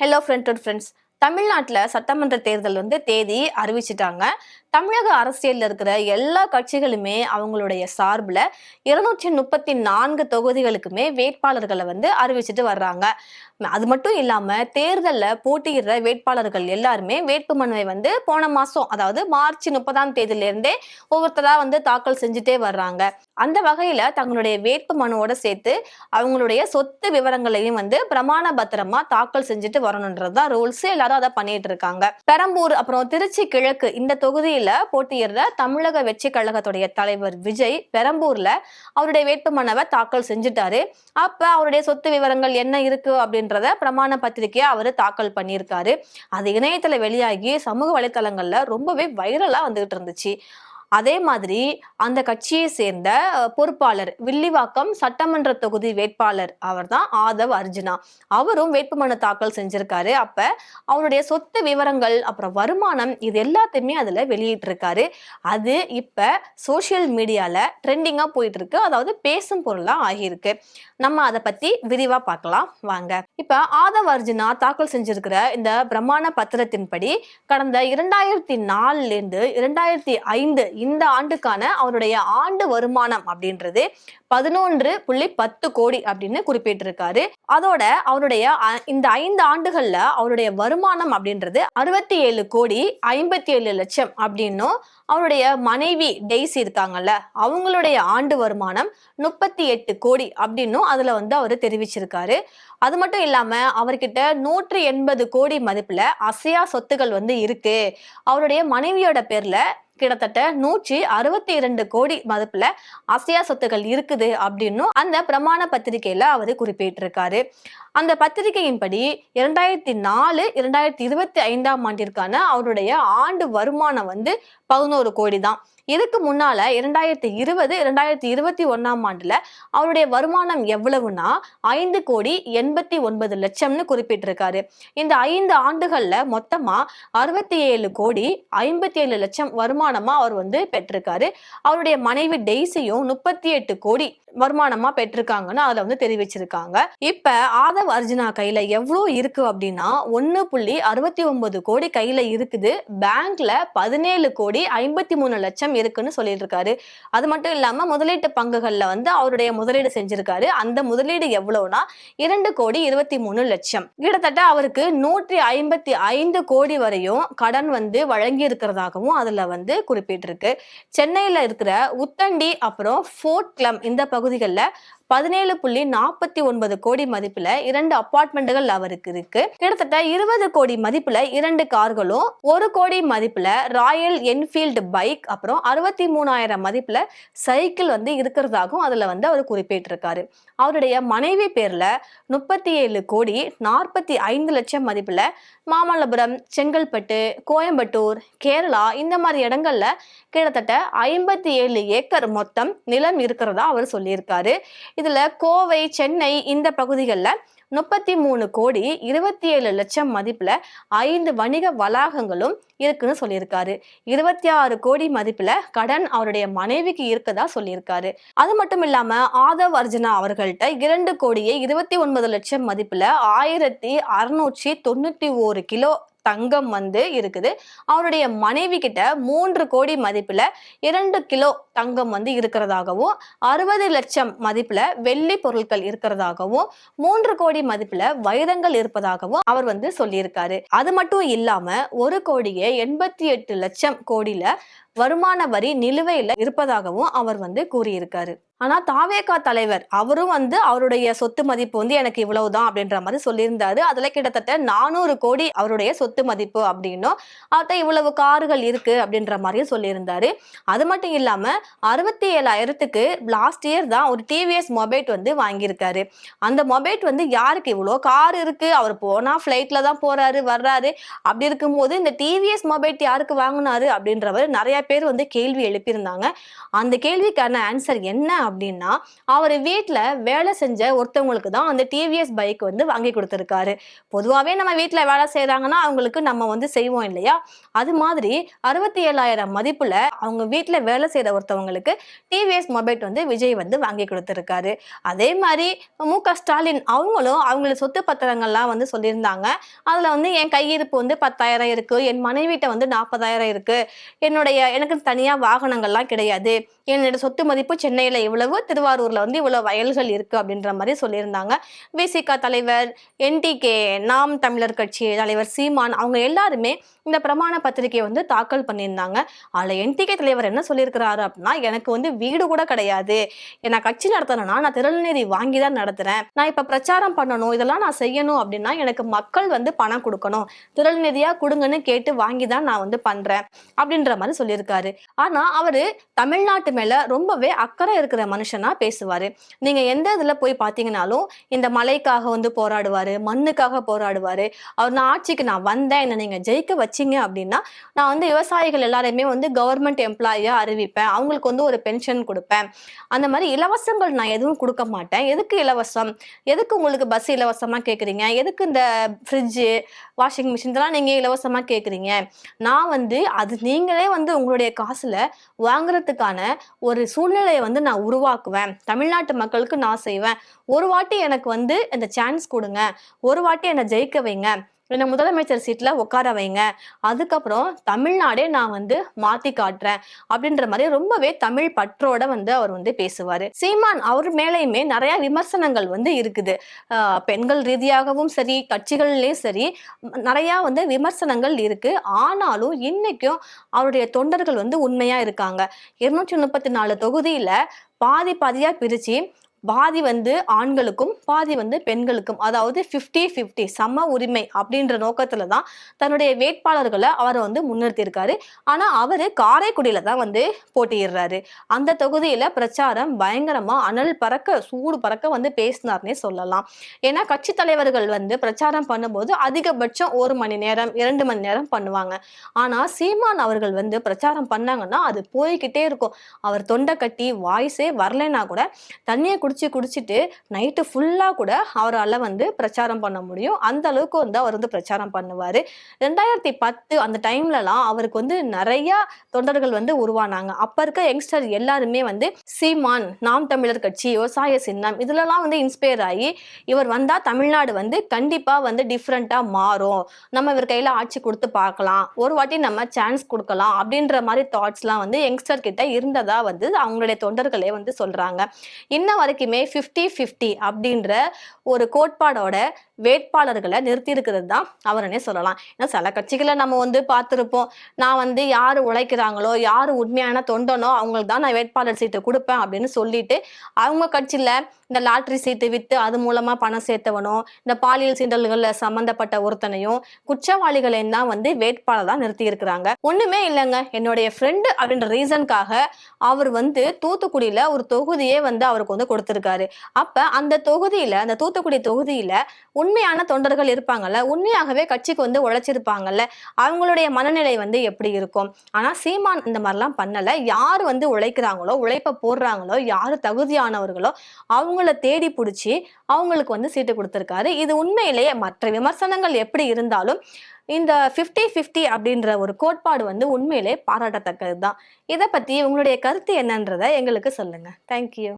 Hello friends. தமிழ்நாட்டுல சட்டமன்ற தேர்தல் தேதி அறிவிச்சிட்டாங்க. தமிழக அரசியல்ல இருக்கிற எல்லா கட்சிகளுமே அவங்களுடைய சார்புல 234 தொகுதிகளுக்குமே வேட்பாளர்களை அறிவிச்சிட்டு வர்றாங்க. அது மட்டும் இல்லாம தேர்தல்ல போட்டியிடுற வேட்பாளர்கள் எல்லாருமே வேட்பு மனுவை போன மாசம், அதாவது மார்ச் 30ஆம் தேதியில இருந்தே ஒவ்வொருத்தரா தாக்கல் செஞ்சுட்டே வர்றாங்க. அந்த வகையில தங்களுடைய வேட்பு மனுவோட சேர்த்து அவங்களுடைய சொத்து விவரங்களையும் பிரமாண பத்திரமா தாக்கல் செஞ்சுட்டு வரணும்ன்றதுதான் ரூல்ஸ். எல்லாரும் அதை பண்ணிட்டு இருக்காங்க. பெரம்பூர் அப்புறம் திருச்சி கிழக்கு இந்த தொகுதியில போட்டியிடுற தமிழக வெற்றி கழகத்துடைய தலைவர் விஜய் பெரம்பூர்ல அவருடைய வேட்பு மனுவை தாக்கல் செஞ்சுட்டாரு. அப்ப அவருடைய சொத்து விவரங்கள் என்ன இருக்கு அப்படின்றத பிரமாண பத்திரிகையா அவரு தாக்கல் பண்ணியிருக்காரு. அது இணையத்துல வெளியாகி சமூக வலைத்தளங்கள்ல ரொம்பவே வைரலா வந்துகிட்டு இருந்துச்சு. அதே மாதிரி அந்த கட்சியை சேர்ந்த பொறுப்பாளர் வில்லிவாக்கம் சட்டமன்ற தொகுதி வேட்பாளர் அவர் தான் ஆதவ் அர்ஜுனா. அவரும் வேட்புமனு தாக்கல் செஞ்சிருக்காரு. அப்ப அவருடைய சொத்து விவரங்கள் அப்புறம் வருமானம் இது எல்லாத்தையுமே அதுல வெளியிட்டு இருக்காரு. அது இப்ப சோசியல் மீடியால ட்ரெண்டிங்கா போயிட்டு இருக்கு. அதாவது பேசும் பொருளா ஆகியிருக்கு. நம்ம அதை பத்தி விரிவா பார்க்கலாம் வாங்க. இப்ப ஆதவ் அர்ஜுனா தாக்கல் செஞ்சிருக்கிற இந்த பிரமாண பத்திரத்தின்படி கடந்த 2004 இருந்து 2005 இந்த ஆண்டுக்கான அவருடைய ஆண்டு வருமானம் அப்படின்றது 11.10 கோடி அப்படின்னு குறிப்பிட்டிருக்காரு. அதோட அவருடைய இந்த 5 ஆண்டுகள்ல அவருடைய வருமானம் அப்படின்றது 67 கோடி 57 லட்சம் அப்படின்னும், அவருடைய மனைவி டெய்ஸி இருக்காங்கல்ல அவங்களுடைய ஆண்டு வருமானம் 38 கோடி அப்படின்னும் அதுல அவரு தெரிவிச்சிருக்காரு. அது மட்டும் இல்லாம அவர்கிட்ட 180 கோடி மதிப்புல அசையா சொத்துகள் இருக்கு. அவருடைய மனைவியோட பேர்ல கிட்டத்தட்ட 162 கோடி மதிப்புல அசையா சொத்துக்கள் இருக்குது அப்படின்னு அந்த பிரமாண பத்திரிகையில அவரு குறிப்பிட்டிருக்காரு. அந்த பத்திரிகையின்படி 2004 2025ஆம் ஆண்டிற்கான அவருடைய ஆண்டு வருமானம் 11 கோடி தான். இதுக்கு முன்னால 2020 2021ஆம் ஆண்டுல அவருடைய வருமானம் எவ்வளவுனா 5 கோடி 89 லட்சம்னு குறிப்பிட்டிருக்காரு. இந்த 5 ஆண்டுகள்ல மொத்தமா 67 கோடி 57 லட்சம் வருமானமா அவர் பெற்றிருக்காரு. அவருடைய மனைவி டெய்ஸியும் 38 கோடி வருமானமா பெற்றிருக்காங்கன்னு அதுல தெரிவிச்சிருக்காங்க. இப்ப ஆதவ் அர்ஜுனா கையில எவ்வளவு இருக்கு அப்படின்னா 1.69 கோடி கையில இருக்குது. பேங்க்ல 17 கோடி 53 லட்சம் இருக்குன்னு சொல்லிட்டு இருக்காரு. அது மட்டும் இல்லாம முதலீட்டு பங்குகள்ல அவருடைய முதலீடு செஞ்சிருக்காரு. அந்த முதலீடு எவ்வளவுனா 2 கோடி 23 லட்சம். கிட்டத்தட்ட அவருக்கு 155 கோடி வரையும் கடன் வழங்கி இருக்கிறதாகவும் அதுல குறிப்பிட்டிருக்கு. சென்னையில இருக்கிற உத்தண்டி அப்புறம் ஃபோர்ட் கிளம் இந்த பகுதிகளில் 17.49 கோடி மதிப்புல 2 அபார்ட்மெண்ட்டுகள் அவருக்கு இருக்கு. கிட்டத்தட்ட 20 கோடி மதிப்புல 2 கார்களும் 1 கோடி மதிப்புல ராயல் என்ஃபீல்டு பைக் அப்புறம் 63,000 மதிப்புல சைக்கிள் இருக்கிறதாகவும் அதுல அவர் குறிப்பிட்டிருக்காரு. அவருடைய மனைவி பேர்ல 37 கோடி 45 லட்சம் மதிப்புல மாமல்லபுரம், செங்கல்பட்டு, கோயம்புத்தூர், கேரளா இந்த மாதிரி இடங்கள்ல கிட்டத்தட்ட 57 ஏக்கர் மொத்தம் நிலம் இருக்கிறதா அவர் சொல்லியிருக்காரு. இதுல கோவை, சென்னை இந்த பகுதிகளில் 33 கோடி 27 லட்சம் மதிப்புல 5 வணிக வளாகங்களும் இருக்குன்னு சொல்லியிருக்காரு. 26 கோடி மதிப்புல கடன் அவருடைய மனைவிக்கு இருக்கதா சொல்லியிருக்காரு. அது மட்டும் இல்லாம ஆதவ் அர்ஜுனா அவர்கள்ட்ட 2 கோடியே 29 லட்சம் மதிப்புல 1691 கிலோ தங்கம் இருக்குது. அவருடைய மனைவி கிட்ட 3 கோடி மதிப்புல 2 கிலோ தங்கம் இருக்கிறதாகவும் 60 லட்சம் மதிப்புல வெள்ளி பொருட்கள் இருக்கிறதாகவும் 3 கோடி மதிப்புல வைரங்கள் இருப்பதாகவும் அவர் சொல்லியிருக்காரு. அது மட்டும் இல்லாம 1 கோடியே 88 லட்சம் கோடியில வருமான வரி நிலுவையில இருப்பதாகவும் அவர் கூறியிருக்காரு. ஆனா தாவேகா தலைவர் அவரும் அவருடைய சொத்து மதிப்பு எனக்கு இவ்வளவுதான் அப்படின்ற மாதிரி சொல்லியிருந்தாரு. அதுல கிட்டத்தட்ட 400 கோடி அவருடைய சொத்து மதிப்பு அப்படின்னும் அவர்கிட்ட இவ்வளவு கார்கள் இருக்கு அப்படின்ற மாதிரியும் சொல்லியிருந்தாரு. அது மட்டும் இல்லாம 67,000க்கு லாஸ்ட் இயர் தான் ஒரு டிவிஎஸ் மொபைட் வாங்கியிருக்காரு. அந்த மொபைட் யாருக்கு இவ்வளோ கார் இருக்கு, அவர் போனா பிளைட்ல தான் போறாரு வர்றாரு, அப்படி இருக்கும்போது இந்த டிவிஎஸ் மொபைட் யாருக்கு வாங்கினாரு அப்படின்றவர் நிறைய பேர் வந்து கேள்வி எழுப்பியிருந்தாங்க. அந்த கேள்விக்கான ஆன்சர் என்ன அப்படின்னா, அவர் வீட்ல வேலை செஞ்ச ஒருத்தவங்களுக்கு தான் அந்த டிவிஎஸ் பைக் வந்து வாங்கி கொடுத்திருக்காரு. பொதுவாவே நம்ம வீட்ல வேலை செய்றாங்கன்னா அவங்களுக்கு நம்ம வந்து செய்வோம் இல்லையா? அது மாதிரி 67,000 மதிப்புல அவங்க வீட்ல வேலை செய்ற ஒருத்தவங்களுக்கு டிவிஎஸ் மொபைல் வந்து விஜய் வந்து வாங்கி கொடுத்திருக்காரு. அதே மாதிரி மு.க. ஸ்டாலின் அவங்களும் அவங்களோட சொத்து பத்திரங்கள்லாம் வந்து சொல்லியிருந்தாங்க. அதுல வந்து என் கையிருப்பு வந்து 10,000 இருக்கு, என் மனைவிட்ட வந்து 40,000 இருக்கு, எனக்கு தனியா வாகனங்கள்லாம் கிடையாது, என்னோட சொத்து மதிப்பு சென்னையில இவ்வளவு, திருவாரூர்ல வந்து இவ்வளவு வயல்கள் இருக்கு அப்படின்ற மாதிரி சொல்லியிருந்தாங்க. விசிக தலைவர், என்டிகே நாம் தமிழர் கட்சி தலைவர் சீமான் அவங்க எல்லாருமே இந்த பிரமாண பத்திரிகையை வந்து தாக்கல் பண்ணியிருந்தாங்க. அதுல என்டிகே தலைவர் என்ன சொல்லியிருக்கிறாரு அப்படின்னா, எனக்கு வந்து வீடு கூட கிடையாது, நான் கட்சி நடத்தணும்னா நான் திரள்நிதி வாங்கி தான் நடத்துறேன், நான் இப்ப பிரச்சாரம் பண்ணணும், இதெல்லாம் நான் செய்யணும் அப்படின்னா எனக்கு மக்கள் வந்து பணம் கொடுக்கணும், திரள்நிதியா கொடுங்கன்னு கேட்டு வாங்கி தான் நான் வந்து பண்றேன் அப்படின்ற மாதிரி சொல்லியிருக்காரு. ஆனா அவரு தமிழ்நாட்டு மேல ரொம்பவே அக்கறை இருக்கிற மனுஷனா பேசுவாரு. நீங்க எந்த இதுல போய் பாத்தீங்கன்னாலும் இந்த மலைக்காக வந்து போராடுவாரு, மண்ணுக்காக போராடுவாரு. நான் ஆட்சிக்கு நான் வந்தேன், என்ன நீங்க ஜெயிக்க வச்சீங்க அப்படின்னா நான் வந்து விவசாயிகள் எல்லாரையுமே வந்து கவர்மெண்ட் எம்ப்ளாயியா அறிவிப்பேன், அவங்களுக்கு வந்து ஒரு பென்ஷன் கொடுப்பேன், அந்த மாதிரி இலவசங்கள் நான் எதுவும் கொடுக்க மாட்டேன். எதுக்கு இலவசம், எதுக்கு உங்களுக்கு பஸ் இலவசமா கேக்குறீங்க, எதுக்கு இந்த ஃப்ரிட்ஜு வாஷிங் மிஷின் இதெல்லாம் நீங்க இலவசமா கேக்குறீங்க, நான் வந்து அது நீங்களே வந்து உங்களுடைய காசுல வாங்குறதுக்கான ஒரு சூழ்நிலையை வந்து நான் உருவாக்குவேன், தமிழ்நாட்டு மக்களுக்கு நான் செய்வேன், ஒரு வாட்டி எனக்கு வந்து இந்த சான்ஸ் கொடுங்க, ஒரு வாட்டி என்னை ஜெயிக்க வைங்க, என்ன முதலமைச்சர் சீட்ல உட்கார வைங்க, அதுக்கப்புறம் தமிழ்நாடே நான் வந்து மாத்தி காட்டுறேன் அப்படின்ற மாதிரி ரொம்பவே தமிழ் பற்றோட வந்து அவர் வந்து பேசுவாரு. சீமான் அவர் மேலேயுமே நிறைய விமர்சனங்கள் வந்து இருக்குது. பெண்கள் ரீதியாகவும் சரி, கட்சிகள்லயும் சரி, நிறைய வந்து விமர்சனங்கள் இருக்கு. ஆனாலும் இன்னைக்கும் அவருடைய தொண்டர்கள் வந்து உண்மையா இருக்காங்க. 234 தொகுதியில பாதி பாதியா பிரிச்சு பாதி வந்து ஆண்களுக்கும் பாதி வந்து பெண்களுக்கும், அதாவது 50-50 சம உரிமை அப்படின்ற நோக்கத்துல தான் தன்னுடைய வேட்பாளர்களை அவர் வந்து முன்னிறுத்தியிருக்காரு. ஆனா அவரு காரைக்குடியில தான் வந்து போட்டியிடுறாரு. அந்த தொகுதியில பிரச்சாரம் பயங்கரமா அனல் பறக்க சூடு பறக்க வந்து பேசினார்னே சொல்லலாம். ஏன்னா கட்சி தலைவர்கள் வந்து பிரச்சாரம் பண்ணும்போது அதிகபட்சம் 1 மணி நேரம் 2 மணி நேரம் பண்ணுவாங்க. ஆனா சீமான் அவர்கள் வந்து பிரச்சாரம் பண்ணாங்கன்னா அது போய்கிட்டே இருக்கும். அவர் தொண்டை கட்டி வாய்ஸே வரலைன்னா கூட தண்ணியை குடிச்சிட்டு நைட்டு ஃபுல்லா கூட அவரால் வந்து பிரச்சாரம் பண்ண முடியும். அந்த அளவுக்கு வந்து அவர் வந்து பிரச்சாரம் பண்ணுவாரு. 2010 அந்த டைம்லலாம் அவருக்கு வந்து நிறைய தொண்டர்கள் வந்து உருவானாங்க. அப்ப இருக்க யங்ஸ்டர் எல்லாருமே வந்து சீமான், நாம் தமிழர் கட்சி, விவசாய சின்னம் இதுலலாம் வந்து இன்ஸ்பயர் ஆகி இவர் வந்தா தமிழ்நாடு வந்து கண்டிப்பா வந்து டிஃப்ரெண்டா மாறும், நம்ம இவர் கையில ஆட்சி கொடுத்து பார்க்கலாம், ஒரு வாட்டி நம்ம சான்ஸ் கொடுக்கலாம் அப்படின்ற மாதிரி தாட்ஸ்லாம் வந்து யங்ஸ்டர் கிட்ட இருந்ததா வந்து அவங்களுடைய தொண்டர்களே வந்து சொல்றாங்க. இன்ன வரைக்குமே 50-50 அப்படின்ற ஒரு கோட்பாடோட வேட்பாளர்களை நிறுத்தி இருக்கிறது தான் அவரனே சொல்லலாம். ஏன்னா சில கட்சிகளை நம்ம வந்து பார்த்திருப்போம், நான் வந்து யாரு உழைக்கிறாங்களோ யாரு உண்மையான தொண்டனோ அவங்களுக்கு தான் நான் வேட்பாளர் சீட்டு கொடுப்பேன் அப்படின்னு சொல்லிட்டு அவங்க கட்சியில இந்த லாட்ரி சீட்டு வித்து அது மூலமா பணம் சேர்த்தவனும், இந்த பாலியல் சீண்டல்கள்ல சம்பந்தப்பட்ட ஒருத்தனையும், குற்றவாளிகளையும் தான் வந்து வேட்பாளர் நிறுத்தி இருக்கிறாங்க. ஒண்ணுமே இல்லைங்க, என்னுடைய ஃப்ரெண்டு அப்படின்ற ரீசனுக்காக அவர் வந்து தூத்துக்குடியில ஒரு தொகுதியே வந்து அவருக்கு வந்து கொடுத்திருக்காரு. அப்ப அந்த தொகுதியில, அந்த தூத்துக்குடி தொகுதியில உண்மையான தொண்டர்கள் இருப்பாங்கல்ல, உண்மையாகவே கட்சிக்கு வந்து உழைச்சிருப்பாங்கல்ல, அவங்களுடைய மனநிலை வந்து எப்படி இருக்கும்? ஆனா சீமான் இந்த மாதிரிலாம் பண்ணல. யாரு வந்து உழைக்கிறாங்களோ, உழைப்ப போடுறாங்களோ, யாரு தகுதியானவர்களோ அவங்கள தேடி பிடிச்சி அவங்களுக்கு வந்து சீட்டு கொடுத்திருக்காரு. இது உண்மையிலேயே மற்ற விமர்சனங்கள் எப்படி இருந்தாலும் இந்த 50-50 அப்படின்ற ஒரு கோட்பாடு வந்து உண்மையிலே பாராட்டத்தக்கது தான். இதை பத்தி உங்களுடைய கருத்து என்னன்றதை எங்களுக்கு சொல்லுங்க. தேங்க்யூ.